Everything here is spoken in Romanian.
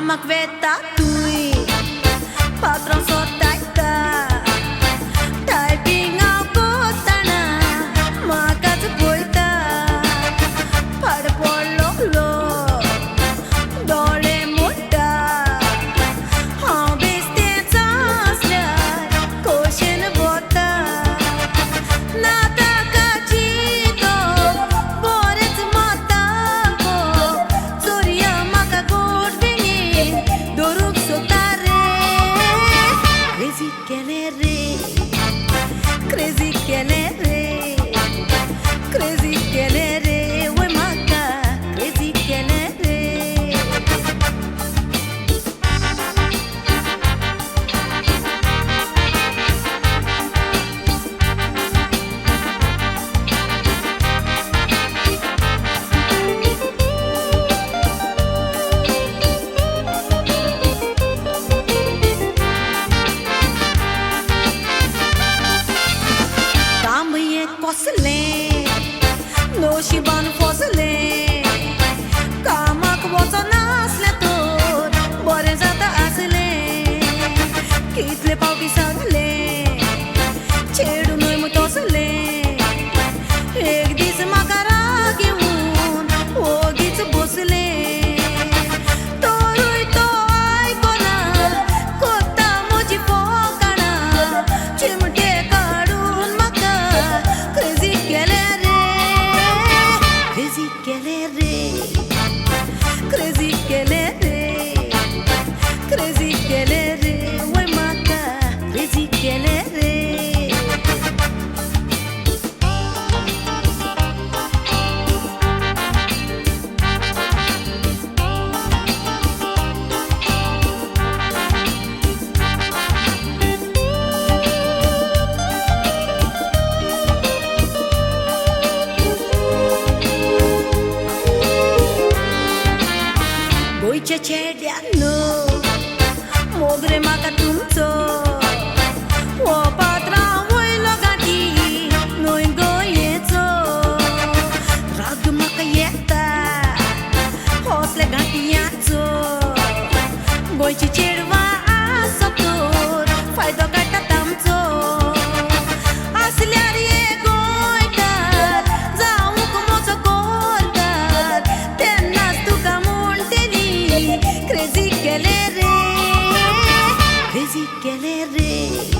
Mamak veta tui Patron sotaita Typing out kotana Makat poita Pad polo lo Dole mutta How beste tasla Koshin bota Nata kachito Boret mata ko Surya maka gordini Doruk sotare Crazy kelere Crazy kelere Crazy kelere We maka Crazy kelere Kosle no shiban fosle kamak wotana asle to bore zata asle kitle pauki sagle chedu noi mutosle ek dis makara giun ogit bosle torui to ai kona kotta moji pokana chimte kadun maka crazy kelere crazy kelere crazy kelere crazy kelere we maka crazy kelere Goice cedeanu Mogre maka tumto O patra oi logati Noi goieto Rag maka yeta Hosle gatiato Goice cerva asoptor Fai do gata tamto Asliari e goitar Zau como socortar Tenas tu camunteli Crazy kelere Crazy kelere